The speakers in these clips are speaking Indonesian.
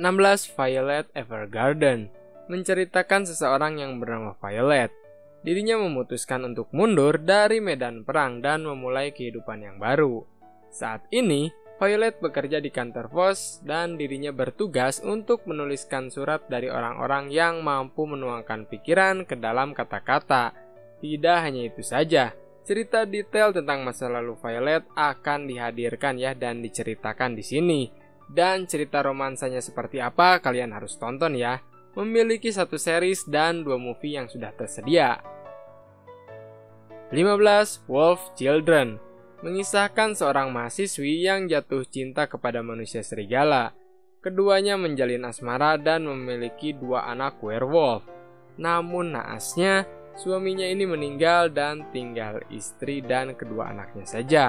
16. Violet Evergarden menceritakan seseorang yang bernama Violet. Dirinya memutuskan untuk mundur dari medan perang dan memulai kehidupan yang baru. Saat ini, Violet bekerja di kantor pos dan dirinya bertugas untuk menuliskan surat dari orang-orang yang mampu menuangkan pikiran ke dalam kata-kata. Tidak hanya itu saja, cerita detail tentang masa lalu Violet akan dihadirkan ya dan diceritakan di sini. Dan cerita romansanya seperti apa kalian harus tonton ya. Memiliki 1 series dan 2 movie yang sudah tersedia. 15. Wolf Children mengisahkan seorang mahasiswi yang jatuh cinta kepada manusia serigala. Keduanya menjalin asmara dan memiliki 2 anak werewolf. Namun naasnya, suaminya ini meninggal dan tinggal istri dan kedua anaknya saja.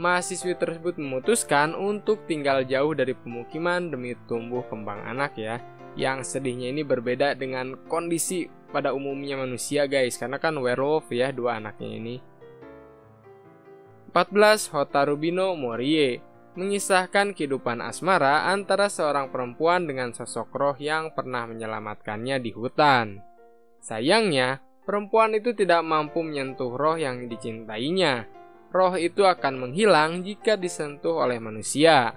Mahasiswi tersebut memutuskan untuk tinggal jauh dari pemukiman demi tumbuh kembang anak ya. Yang sedihnya ini berbeda dengan kondisi pada umumnya manusia guys, karena kan werewolf ya 2 anaknya ini. 14. Hotarubino Morie mengisahkan kehidupan asmara antara seorang perempuan dengan sosok roh yang pernah menyelamatkannya di hutan. Sayangnya, perempuan itu tidak mampu menyentuh roh yang dicintainya. Roh itu akan menghilang jika disentuh oleh manusia.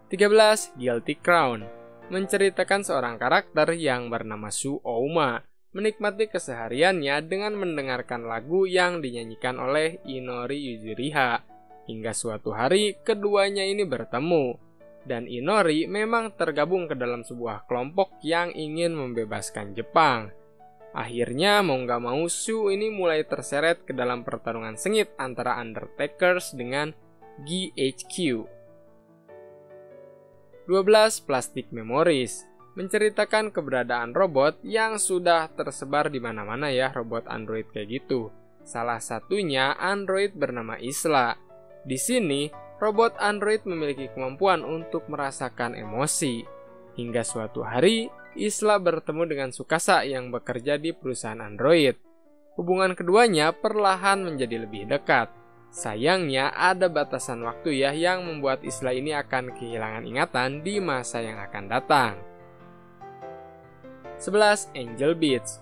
13. Guilty Crown menceritakan seorang karakter yang bernama Su Ouma menikmati kesehariannya dengan mendengarkan lagu yang dinyanyikan oleh Inori Yuzuriha. Hingga suatu hari keduanya ini bertemu, dan Inori memang tergabung ke dalam sebuah kelompok yang ingin membebaskan Jepang. Akhirnya mau gak mau Su ini mulai terseret ke dalam pertarungan sengit antara Undertakers dengan GHQ. 12. Plastic Memories menceritakan keberadaan robot yang sudah tersebar di mana-mana ya, robot android kayak gitu. Salah satunya android bernama Isla. Di sini, robot android memiliki kemampuan untuk merasakan emosi. Hingga suatu hari, Isla bertemu dengan Tsukasa yang bekerja di perusahaan android. Hubungan keduanya perlahan menjadi lebih dekat. Sayangnya ada batasan waktu ya yang membuat Isla ini akan kehilangan ingatan di masa yang akan datang. 11. Angel Beats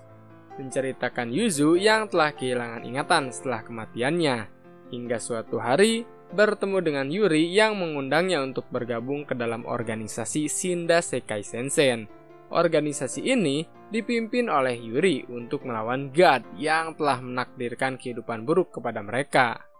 menceritakan Yuzu yang telah kehilangan ingatan setelah kematiannya. Hingga suatu hari bertemu dengan Yuri yang mengundangnya untuk bergabung ke dalam organisasi Shinda Sekai Sensen. Organisasi ini dipimpin oleh Yuri untuk melawan God yang telah menakdirkan kehidupan buruk kepada mereka.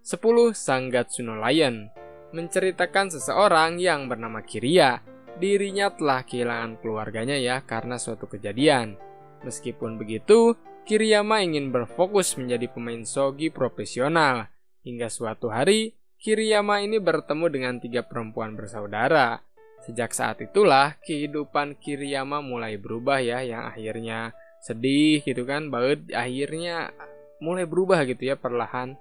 10. Sangatsu no Lion menceritakan seseorang yang bernama Kiriya. Dirinya telah kehilangan keluarganya ya karena suatu kejadian. Meskipun begitu, Kiriyama ingin berfokus menjadi pemain shogi profesional. Hingga suatu hari, Kiriyama ini bertemu dengan 3 perempuan bersaudara. Sejak saat itulah kehidupan Kiriyama mulai berubah ya, yang akhirnya sedih gitu kan, banget akhirnya mulai berubah gitu ya perlahan.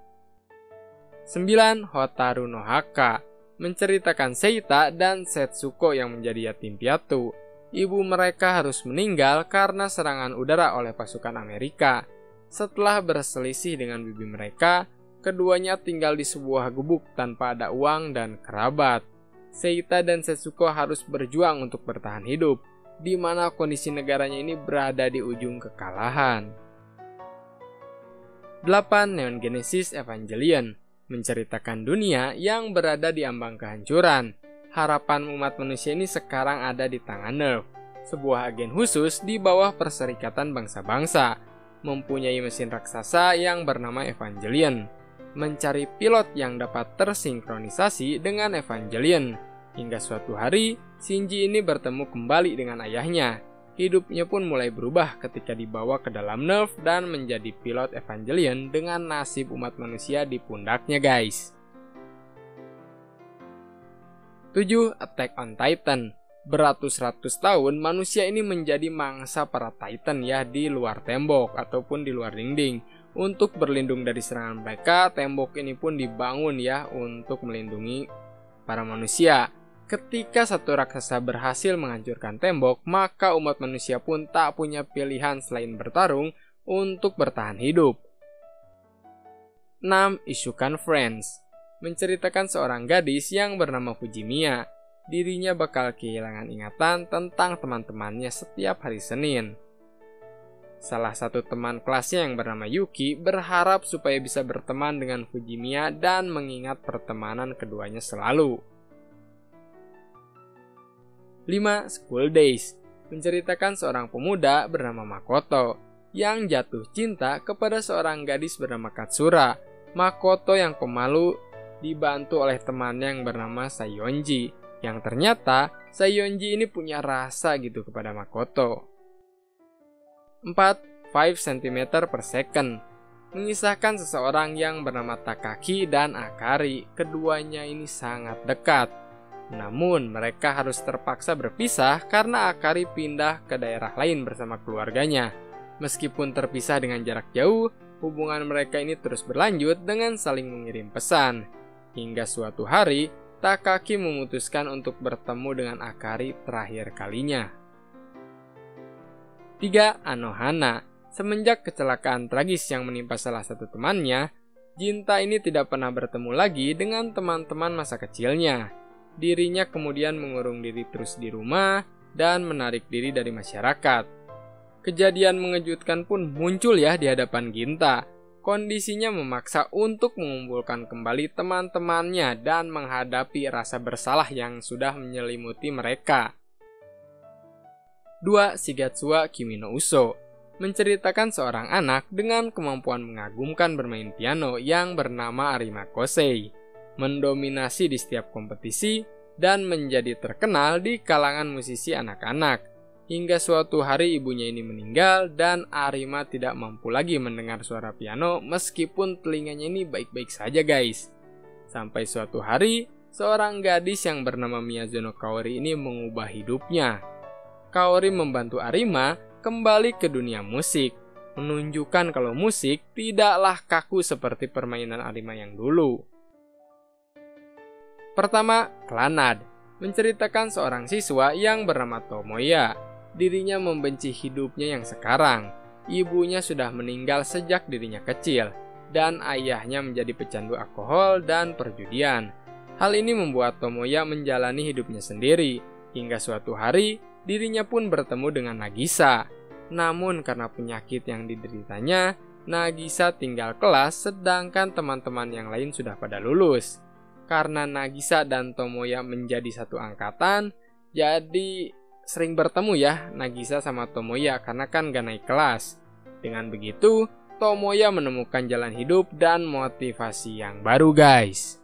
9. Hotaru no Haka menceritakan Seita dan Setsuko yang menjadi yatim piatu. Ibu mereka harus meninggal karena serangan udara oleh pasukan Amerika. Setelah berselisih dengan bibi mereka, keduanya tinggal di sebuah gubuk tanpa ada uang dan kerabat. Seita dan Setsuko harus berjuang untuk bertahan hidup, di mana kondisi negaranya ini berada di ujung kekalahan. 8. Neon Genesis Evangelion menceritakan dunia yang berada di ambang kehancuran. Harapan umat manusia ini sekarang ada di tangan NERV, sebuah agen khusus di bawah Perserikatan Bangsa-Bangsa, mempunyai mesin raksasa yang bernama Evangelion. Mencari pilot yang dapat tersinkronisasi dengan Evangelion. Hingga suatu hari, Shinji ini bertemu kembali dengan ayahnya. Hidupnya pun mulai berubah ketika dibawa ke dalam NERV dan menjadi pilot Evangelion dengan nasib umat manusia di pundaknya guys. 7. Attack on Titan. Beratus-ratus tahun manusia ini menjadi mangsa para Titan ya di luar tembok ataupun di luar dinding. Untuk berlindung dari serangan mereka, tembok ini pun dibangun ya untuk melindungi para manusia. Ketika satu raksasa berhasil menghancurkan tembok, maka umat manusia pun tak punya pilihan selain bertarung untuk bertahan hidup. 6. Isukan Friends menceritakan seorang gadis yang bernama Fujimiya. Dirinya bakal kehilangan ingatan tentang teman-temannya setiap hari Senin. Salah satu teman kelasnya yang bernama Yuki berharap supaya bisa berteman dengan Fujimiya dan mengingat pertemanan keduanya selalu. 5. School Days menceritakan seorang pemuda bernama Makoto yang jatuh cinta kepada seorang gadis bernama Katsura. Makoto yang pemalu dibantu oleh temannya yang bernama Sayonji, yang ternyata Sayonji ini punya rasa gitu kepada Makoto. 4. 5 cm per second mengisahkan seseorang yang bernama Takaki dan Akari. Keduanya ini sangat dekat. Namun mereka harus terpaksa berpisah karena Akari pindah ke daerah lain bersama keluarganya. Meskipun terpisah dengan jarak jauh, hubungan mereka ini terus berlanjut dengan saling mengirim pesan. Hingga suatu hari, Takaki memutuskan untuk bertemu dengan Akari terakhir kalinya. 3. Anohana. Semenjak kecelakaan tragis yang menimpa salah satu temannya, Jinta ini tidak pernah bertemu lagi dengan teman-teman masa kecilnya. Dirinya kemudian mengurung diri terus di rumah dan menarik diri dari masyarakat. Kejadian mengejutkan pun muncul ya di hadapan Ginta. Kondisinya memaksa untuk mengumpulkan kembali teman-temannya dan menghadapi rasa bersalah yang sudah menyelimuti mereka. 2. Shigatsuwa Kimi no Uso menceritakan seorang anak dengan kemampuan mengagumkan bermain piano yang bernama Arima Kosei, mendominasi di setiap kompetisi dan menjadi terkenal di kalangan musisi anak-anak. Hingga suatu hari ibunya ini meninggal dan Arima tidak mampu lagi mendengar suara piano meskipun telinganya ini baik-baik saja guys. Sampai suatu hari, seorang gadis yang bernama Miyazono Kaori ini mengubah hidupnya. Kaori membantu Arima kembali ke dunia musik, menunjukkan kalau musik tidaklah kaku seperti permainan Arima yang dulu. Pertama, Clannad menceritakan seorang siswa yang bernama Tomoya. Dirinya membenci hidupnya yang sekarang. Ibunya sudah meninggal sejak dirinya kecil, dan ayahnya menjadi pecandu alkohol dan perjudian. Hal ini membuat Tomoya menjalani hidupnya sendiri, hingga suatu hari dirinya pun bertemu dengan Nagisa. Namun karena penyakit yang dideritanya, Nagisa tinggal kelas sedangkan teman-teman yang lain sudah pada lulus. Karena Nagisa dan Tomoya menjadi satu angkatan, jadi sering bertemu ya Nagisa sama Tomoya karena kan gak naik kelas. Dengan begitu, Tomoya menemukan jalan hidup dan motivasi yang baru guys.